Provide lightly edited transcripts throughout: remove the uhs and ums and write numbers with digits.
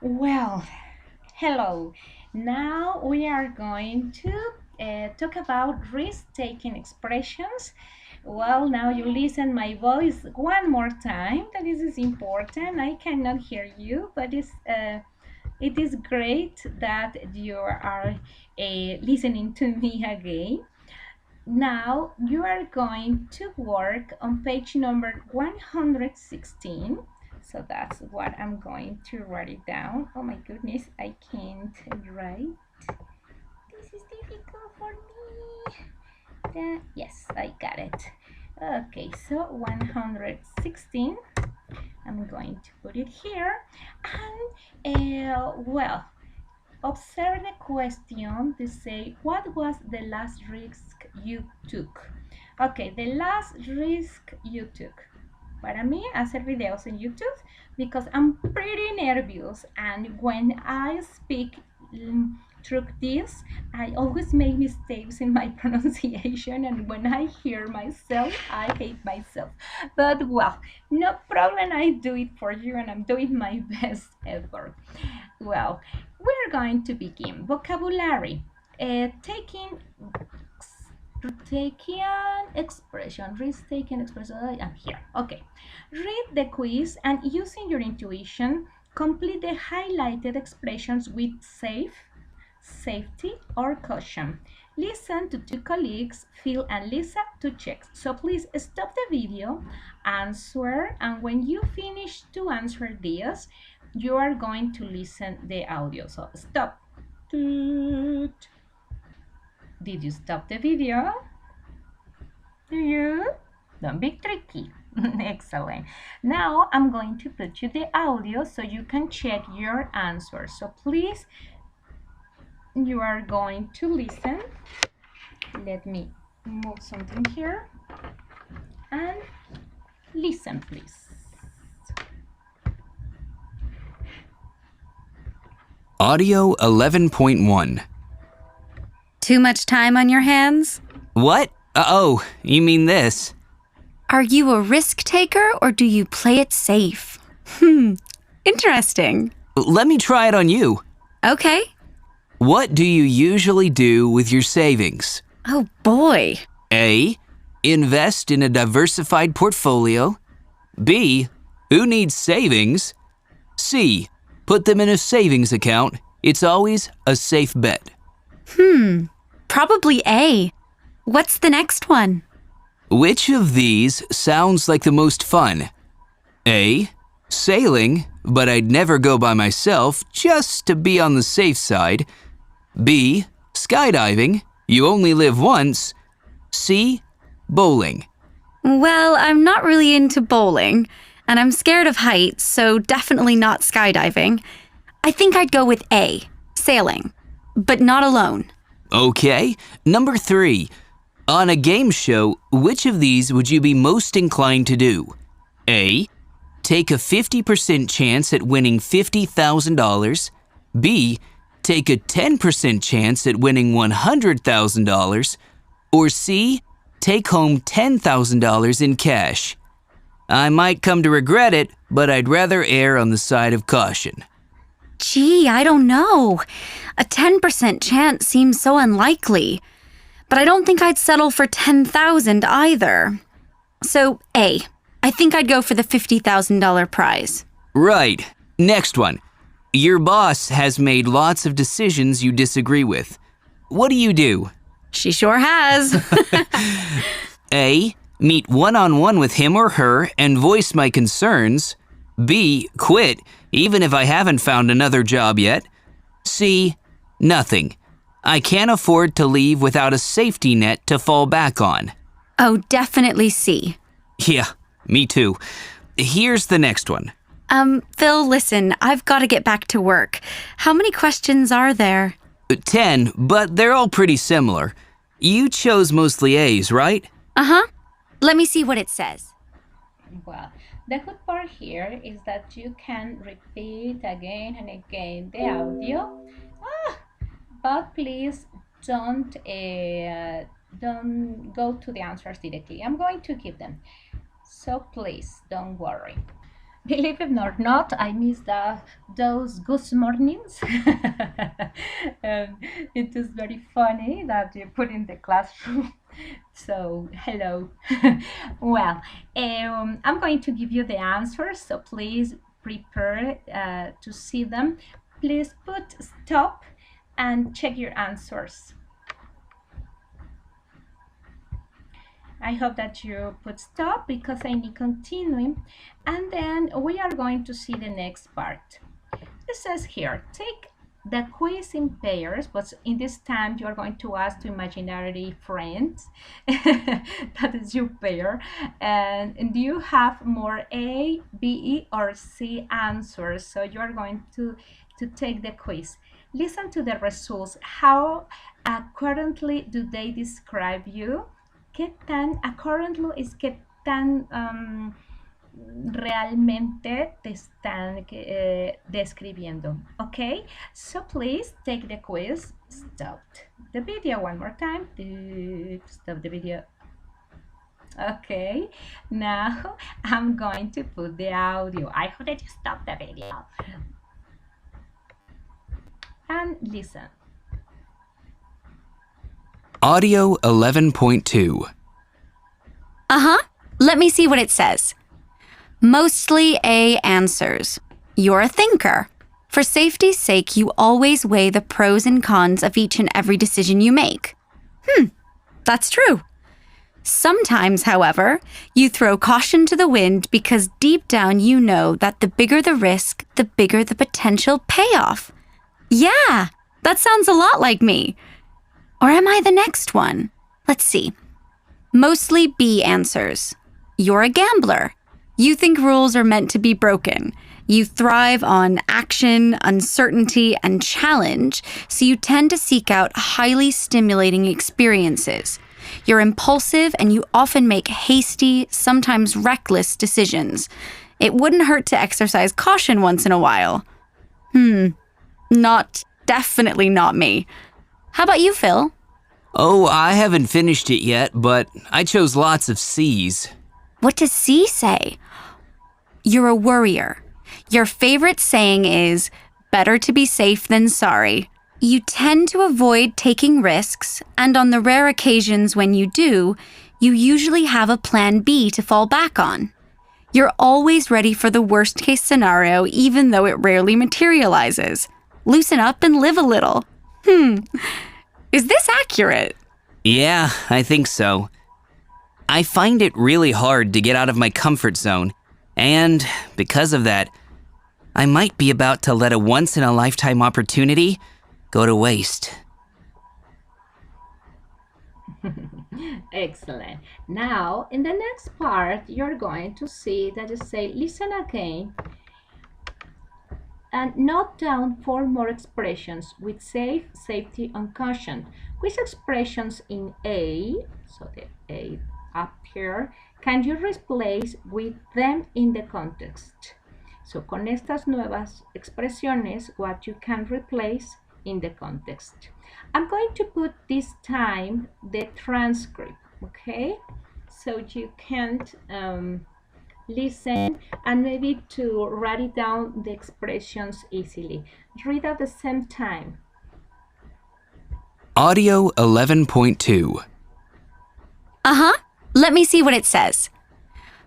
Well, hello. Now we are going to talk about risk-taking expressions. Well, now you listen my voice one more time. That is important. I cannot hear you, but it is great that you are listening to me again. Now you are going to work on page number 116. So that's what I'm going to write it down. Oh my goodness, I can't write. This is difficult for me. Yes, I got it. Okay, so 116. I'm going to put it here. And well, observe the question to say, what was the last risk you took? Okay, the last risk you took. Para mí, hacer videos en YouTube because I'm pretty nervous, and when I speak through this, I always make mistakes in my pronunciation, and when I hear myself, I hate myself. But well, no problem, I do it for you, and I'm doing my best effort. Well, we're going to begin. Vocabulary. Taking expression, risk taking expression. I'm here. Okay. Read the quiz and using your intuition, complete the highlighted expressions with safe, safety, or caution. Listen to two colleagues, Phil and Lisa, to check. So please stop the video, answer, and when you finish to answer this, you are going to listen the audio. So stop. Toot. Did you stop the video? Do you? Don't be tricky. Excellent. Now I'm going to put you the audio so you can check your answer. So please, you are going to listen. Let me move something here and listen, please. Audio 11.1. Too much time on your hands? What? Oh, you mean this? Are you a risk taker or do you play it safe? Interesting. Let me try it on you. Okay. What do you usually do with your savings? Oh boy. A. Invest in a diversified portfolio. B. Who needs savings? C. Put them in a savings account. It's always a safe bet. Probably A. What's the next one? Which of these sounds like the most fun? A. Sailing, but I'd never go by myself just to be on the safe side. B. Skydiving, you only live once. C. Bowling. Well, I'm not really into bowling, and I'm scared of heights, so definitely not skydiving. I think I'd go with A. Sailing, but not alone. Okay, number 3. On a game show, which of these would you be most inclined to do? A. Take a 50% chance at winning $50,000. B. Take a 10% chance at winning $100,000. Or C. Take home $10,000 in cash. I might come to regret it, but I'd rather err on the side of caution. Gee, I don't know. A 10% chance seems so unlikely. But I don't think I'd settle for 10,000 either. So A. I think I'd go for the $50,000 prize. Right. Next one. Your boss has made lots of decisions you disagree with. What do you do? She sure has. A. Meet one-on-one with him or her and voice my concerns. B. Quit, even if I haven't found another job yet. C. Nothing. I can't afford to leave without a safety net to fall back on. Oh, definitely C. Yeah, me too. Here's the next one. Phil, listen, I've got to get back to work. How many questions are there? 10, but they're all pretty similar. You chose mostly A's, right? Uh-huh. Let me see what it says. Well, the good part here is that you can repeat again and again the audio. But please don't go to the answers directly. I'm going to give them. So please don't worry. Believe it or not, I miss those good mornings. And it is very funny that you put in the classroom. So, hello. Well, I'm going to give you the answers, so please prepare to see them. Please put stop and check your answers. I hope that you put stop because I need continuing. And then we are going to see the next part. It says here, take the quiz in pairs, but in this time you are going to ask to imaginary friends. That is your pair. And do you have more A, B, or C answers? So you are going to take the quiz. Listen to the results. How currently do they describe you? ¿Qué tan currently es qué tan realmente te están describiendo? Okay, so please take the quiz. Stop the video one more time. Stop the video. Okay, now I'm going to put the audio. I hope that you stop the video and listen. Audio 11.2. Uh-huh. Let me see what it says. Mostly A answers. You're a thinker. For safety's sake, you always weigh the pros and cons of each and every decision you make. That's true. Sometimes, however, you throw caution to the wind because deep down you know that the bigger the risk, the bigger the potential payoff. Yeah, that sounds a lot like me. Or am I the next one? Let's see. Mostly B answers. You're a gambler. You think rules are meant to be broken. You thrive on action, uncertainty, and challenge, so you tend to seek out highly stimulating experiences. You're impulsive and you often make hasty, sometimes reckless decisions. It wouldn't hurt to exercise caution once in a while. Definitely not me. How about you, Phil? Oh, I haven't finished it yet, but I chose lots of C's. What does C say? You're a worrier. Your favorite saying is, better to be safe than sorry. You tend to avoid taking risks, and on the rare occasions when you do, you usually have a plan B to fall back on. You're always ready for the worst-case scenario, even though it rarely materializes. Loosen up and live a little. Is this accurate? Yeah, I think so. I find it really hard to get out of my comfort zone, and because of that, I might be about to let a once-in-a-lifetime opportunity go to waste. Excellent. Now, in the next part, you're going to see that you say, listen again and note down 4 more expressions with safe, safety, and caution. Which expressions in A, so the A up here, can you replace with them in the context? So, con estas nuevas expresiones, what you can replace in the context. I'm going to put this time the transcript, okay? So you can't listen and maybe to write it down the expressions easily. Read at the same time. Audio 11.2. Uh-huh. Let me see what it says.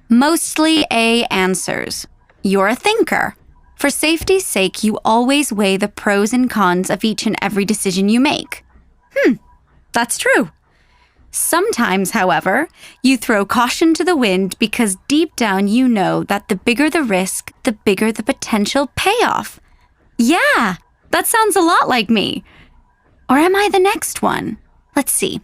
Mostly A answers. You're a thinker. For safety's sake, you always weigh the pros and cons of each and every decision you make. That's true. Sometimes, however, you throw caution to the wind because deep down you know that the bigger the risk, the bigger the potential payoff. Yeah, that sounds a lot like me. Or am I the next one? Let's see.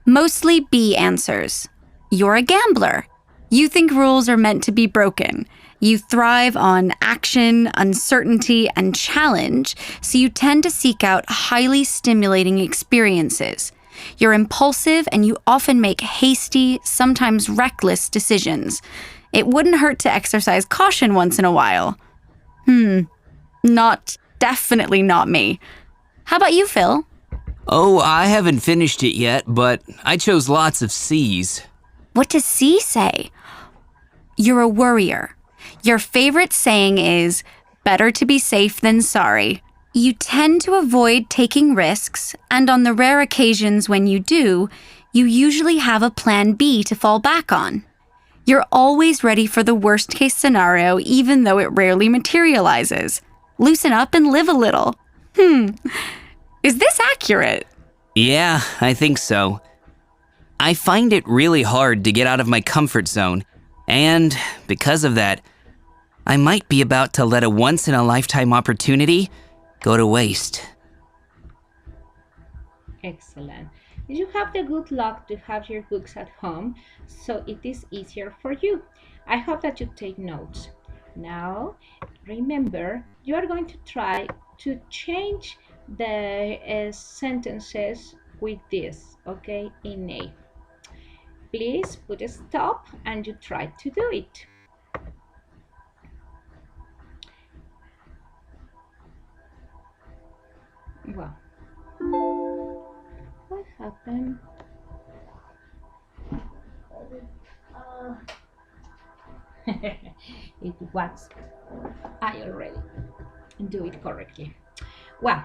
Mostly B answers. You're a gambler. You think rules are meant to be broken. You thrive on action, uncertainty, and challenge, so you tend to seek out highly stimulating experiences. You're impulsive and you often make hasty, sometimes reckless decisions. It wouldn't hurt to exercise caution once in a while. Definitely not me. How about you, Phil? Oh, I haven't finished it yet, but I chose lots of C's. What does C say? You're a worrier. Your favorite saying is, better to be safe than sorry. You tend to avoid taking risks, and on the rare occasions when you do, you usually have a plan B to fall back on. You're always ready for the worst case scenario, even though it rarely materializes. Loosen up and live a little. Is this accurate? Yeah, I think so. I find it really hard to get out of my comfort zone, and because of that, I might be about to let a once-in-a-lifetime opportunity go to waste. Excellent. You have the good luck to have your books at home, so it is easier for you. I hope that you take notes. Now, remember, you are going to try to change the sentences with this, okay, in A. Please put a stop and you try to do it. Well, what happened? It was, I already do it correctly. Well,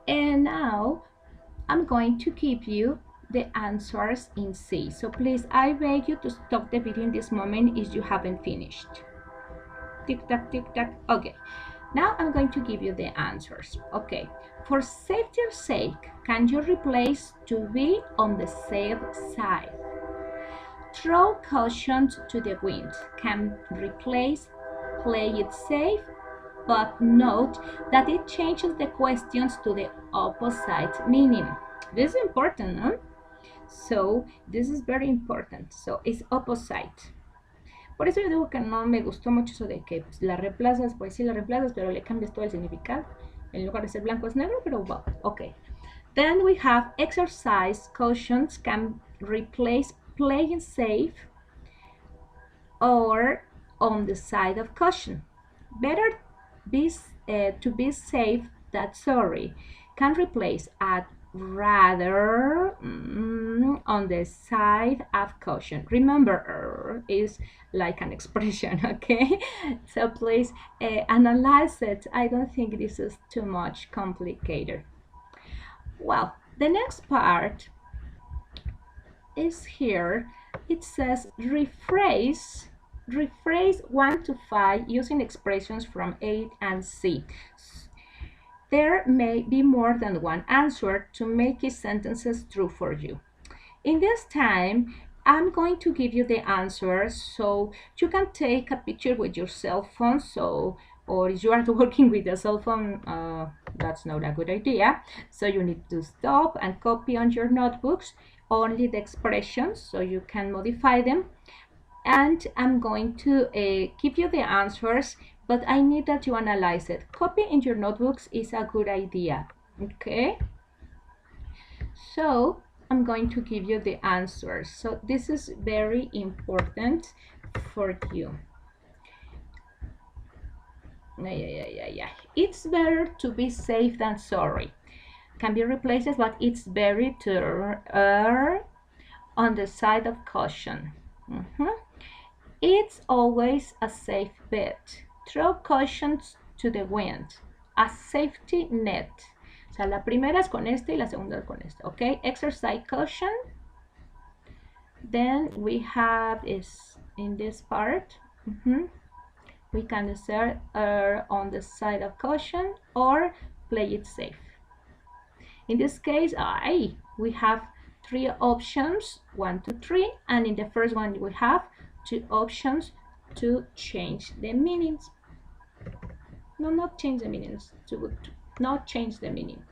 and now I'm going to give you the answers in C. So please, I beg you to stop the video in this moment if you haven't finished. Tick tock, tick tock. Okay. Now I'm going to give you the answers. Okay. For safety's sake, can you replace to be on the safe side? Throw caution to the wind can replace play it safe, but note that it changes the questions to the opposite meaning. This is important, ¿no? So this is very important. So it's opposite. Por eso yo digo que no me gustó mucho eso de que pues, la reemplazas, pues sí la reemplazas, pero le cambias todo el significado. En lugar de ser blanco es negro, pero wow, okay. Then we have exercise cautions can replace playing safe or on the side of caution. Better to be safe than sorry can replace at rather on the side of caution. Remember, is like an expression, okay? So please analyze it. I don't think this is too much complicated. Well, the next part is here. It says rephrase 1 to 5 using expressions from A and C. There may be more than one answer to make these sentences true for you. In this time, I'm going to give you the answers so you can take a picture with your cell phone. Or if you are working with a cell phone, that's not a good idea. So you need to stop and copy on your notebooks only the expressions so you can modify them. And I'm going to give you the answers, but I need that you analyze it. Copy in your notebooks is a good idea, okay? So I'm going to give you the answers. So this is very important for you. Yeah. It's better to be safe than sorry. Can be replaced, but it's better to err on the side of caution. It's always a safe bet. Throw caution to the wind. A safety net. O sea, la primera es con este y la segunda es con este. Okay, exercise caution. Then we have is in this part. We can insert on the side of caution or play it safe. In this case, we have 3 options, 1, 2, 3, and in the first one we have 2 options to change the meanings. No, not change the meanings, to not change the meaning.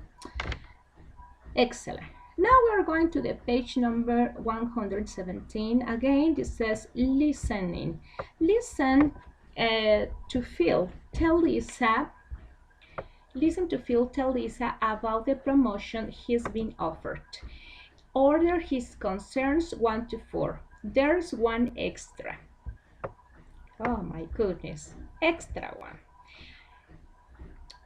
Excellent. Now we're going to the page number 117. Again, this says listening. Listen to Phil. Listen to Phil tell Lisa about the promotion he's been offered. Order his concerns 1 to 4. There's one extra. Oh my goodness, extra one.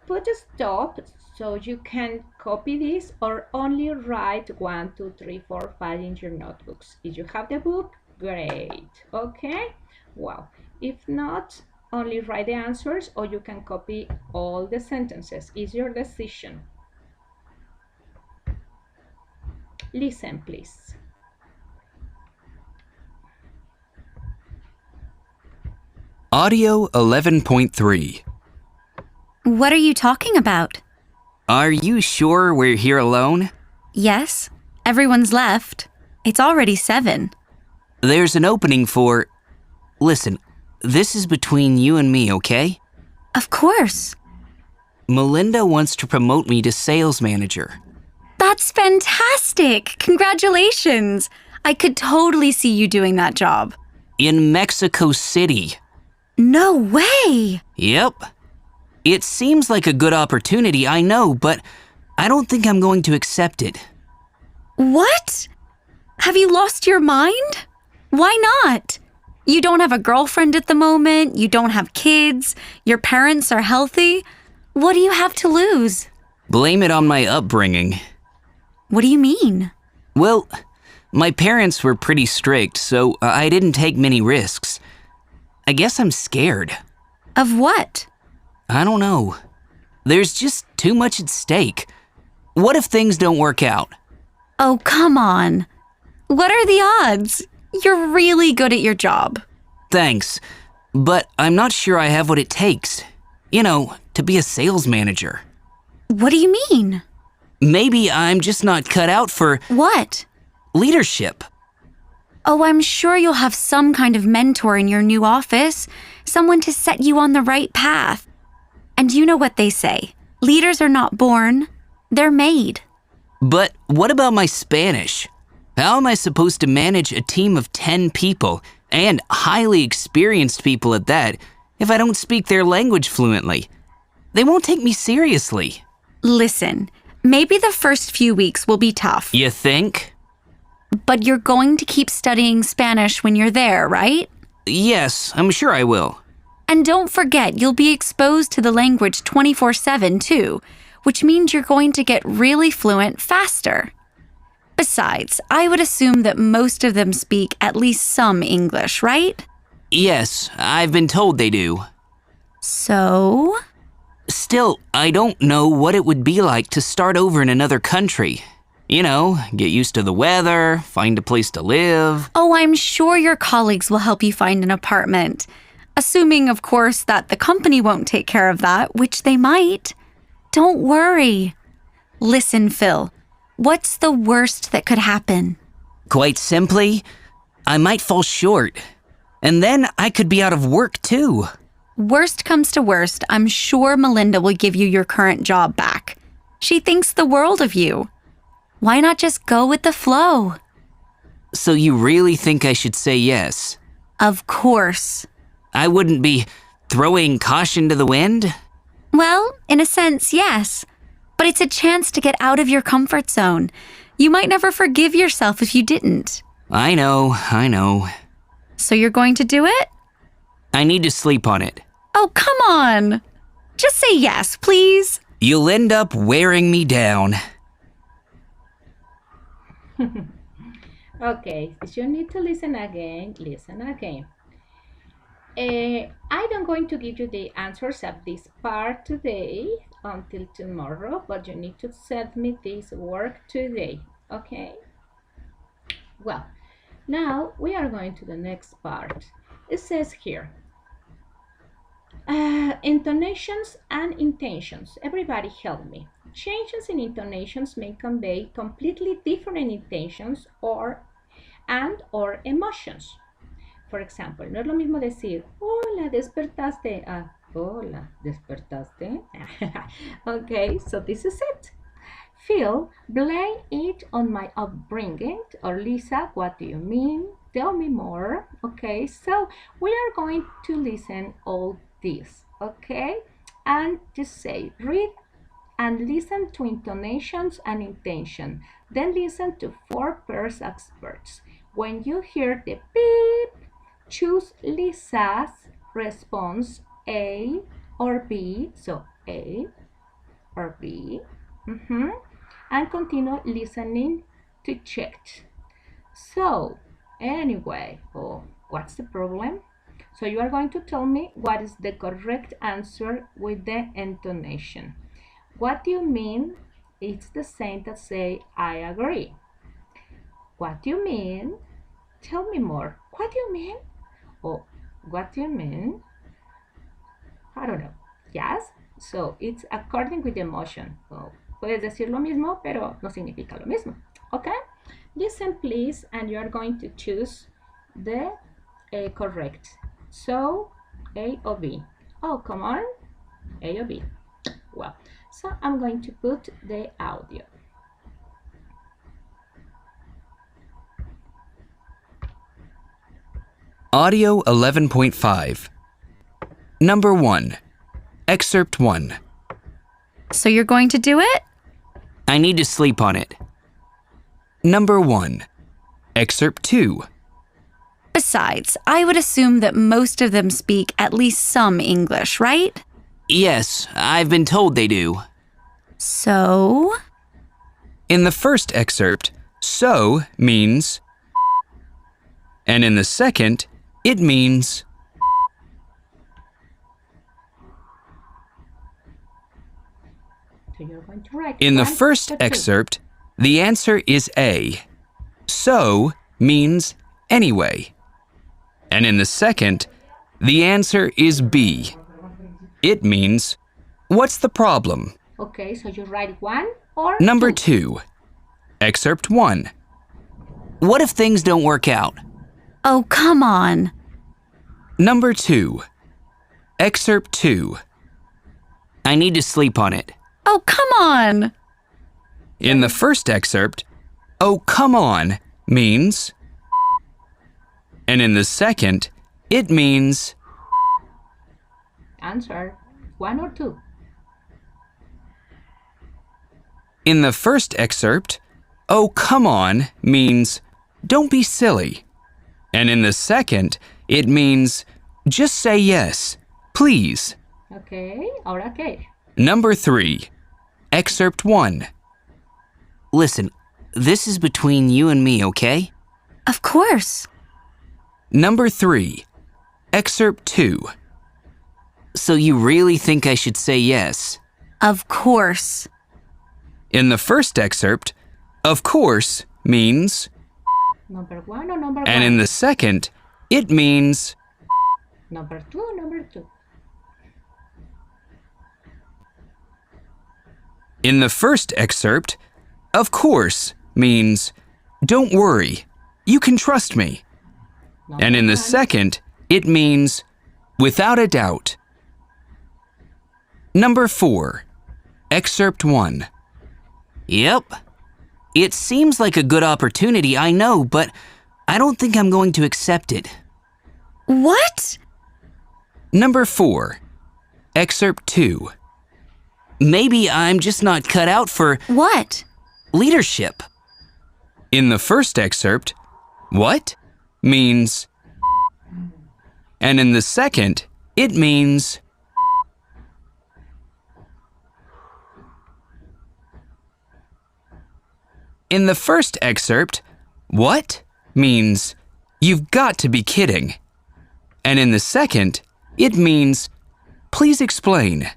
Put a stop so you can copy this or only write 1, 2, 3, 4, 5 in your notebooks. If you have the book, great. Okay, well, if not, only write the answers, or you can copy all the sentences. It's your decision. Listen, please. Audio 11.3. What are you talking about? Are you sure we're here alone? Yes, everyone's left. It's already 7. There's an opening for... Listen, this is between you and me, okay? Of course. Melinda wants to promote me to sales manager. That's fantastic! Congratulations! I could totally see you doing that job. In Mexico City. No way! Yep. It seems like a good opportunity, I know, but I don't think I'm going to accept it. What? Have you lost your mind? Why not? You don't have a girlfriend at the moment, you don't have kids, your parents are healthy. What do you have to lose? Blame it on my upbringing. What do you mean? Well, my parents were pretty strict, so I didn't take many risks. I guess I'm scared. Of what? I don't know. There's just too much at stake. What if things don't work out? Oh, come on. What are the odds? You're really good at your job. Thanks, but I'm not sure I have what it takes. You know, to be a sales manager. What do you mean? Maybe I'm just not cut out for What? leadership. Oh, I'm sure you'll have some kind of mentor in your new office, someone to set you on the right path. And you know what they say, leaders are not born, they're made. But what about my Spanish? How am I supposed to manage a team of 10 people, and highly experienced people at that, if I don't speak their language fluently? They won't take me seriously. Listen, maybe the first few weeks will be tough, You think? but you're going to keep studying Spanish when you're there, right? Yes, I'm sure I will. And don't forget, you'll be exposed to the language 24/7 too, which means you're going to get really fluent faster. Besides, I would assume that most of them speak at least some English, right? Yes, I've been told they do. So? Still, I don't know what it would be like to start over in another country. You know, get used to the weather, find a place to live. Oh, I'm sure your colleagues will help you find an apartment. Assuming, of course, that the company won't take care of that, which they might. Don't worry. Listen, Phil, what's the worst that could happen? Quite simply, I might fall short. And then I could be out of work too. Worst comes to worst, I'm sure Melinda will give you your current job back. She thinks the world of you. Why not just go with the flow? So you really think I should say yes? Of course. I wouldn't be throwing caution to the wind? Well, in a sense, yes. But it's a chance to get out of your comfort zone. You might never forgive yourself if you didn't. I know. So you're going to do it? I need to sleep on it. Oh, come on. Just say yes, please. You'll end up wearing me down. Okay, if you need to listen again, listen again. I'm going to give you the answers of this part today until tomorrow, but you need to send me this work today, okay? Well, now we are going to the next part. It says here, intonations and intentions. Everybody help me. Changes in intonations may convey completely different intentions or emotions. For example, no es lo mismo decir, hola, despertaste, hola, despertaste. Okay, so this is it. Phil, blame it on my upbringing. Or Lisa, what do you mean? Tell me more. Okay, so we are going to listen all this, okay? And just say, read and listen to intonations and intention. Then listen to 4 pairs experts. When you hear the beep, choose Lisa's response, A or B. So A or B. And continue listening to check. So, anyway, what's the problem? So you are going to tell me what is the correct answer with the intonation. What do you mean? It's the same that say I agree. What do you mean? Tell me more. What do you mean? Oh, what do you mean? I don't know. Yes. So it's according with the emotion. So, puedes decir lo mismo, pero no significa lo mismo. Okay? Listen, please, and you are going to choose the correct. So, A or B? Oh, come on. A or B? Well, so I'm going to put the audio. Audio 11.5. Number 1. Excerpt 1. So you're going to do it? I need to sleep on it. Number 1. Excerpt 2. Besides, I would assume that most of them speak at least some English, right? Yes, I've been told they do. So? In the first excerpt, so means, and in the second, it means. So you're going to write In the one first or two. excerpt, the answer is A. So means anyway. And in the second, the answer is B. It means, what's the problem? Okay, so you write one or Number two. 2. Excerpt 1. What if things don't work out? Oh, come on. Number 2. Excerpt 2. I need to sleep on it. Oh, come on. In the first excerpt, oh, come on means, and in the second, it means. Answer one or two. In the first excerpt, oh, come on means, don't be silly. And in the second, it means, just say yes, please. Okay, ahora qué? Number 3. Excerpt 1. Listen, this is between you and me, okay? Of course. Number 3. Excerpt 2. So you really think I should say yes? Of course. In the first excerpt, of course means, Number one or number and one? in the second, it means. Number two or number two? In the first excerpt, of course means, don't worry, you can trust me. Number And in the one. second, it means, without a doubt. Number 4. Excerpt 1. Yep. It seems like a good opportunity, I know, but I don't think I'm going to accept it. What? Number 4. Excerpt 2. Maybe I'm just not cut out for What? leadership. In the first excerpt, what means, and in the second, it means. In the first excerpt, what means, you've got to be kidding. And in the second, it means, please explain.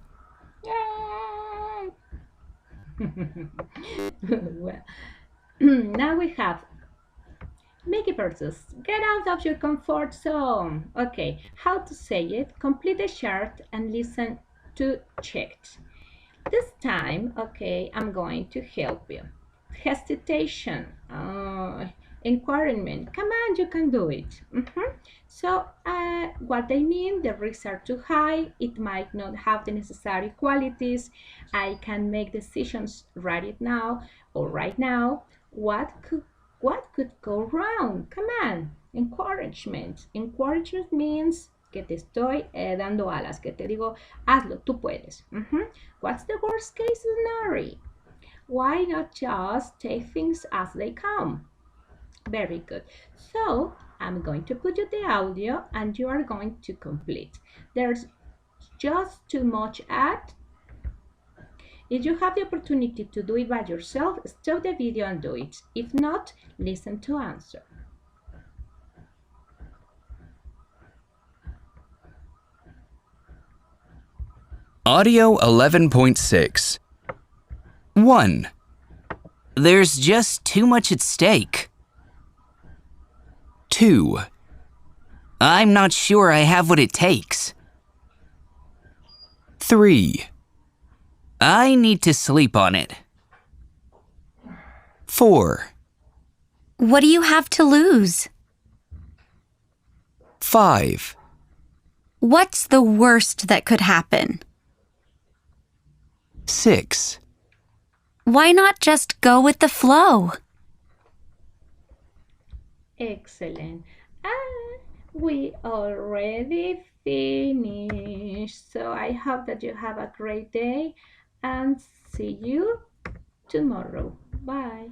Yay! Well, now we have Mickey versus get out of your comfort zone. Okay, how to say it? Complete the chart and listen to checked. This time, okay, I'm going to help you. Hesitation, encouragement. Come on, you can do it. So, what they mean, the risks are too high. It might not have the necessary qualities. I can make decisions right now or right now. What could go wrong? Come on, encouragement. Encouragement means que te estoy dando alas, que te digo, hazlo, tú puedes. What's the worst case scenario? Why not just take things as they come? Very good. So I'm going to put you the audio and you are going to complete. There's just too much at. If you have the opportunity to do it by yourself, stop the video and do it. If not, listen to answer. Audio 11.6. 1. There's just too much at stake. 2. I'm not sure I have what it takes. 3. I need to sleep on it. 4. What do you have to lose? 5. What's the worst that could happen? 6. Why not just go with the flow? Excellent. We already finished. So I hope that you have a great day and see you tomorrow. Bye.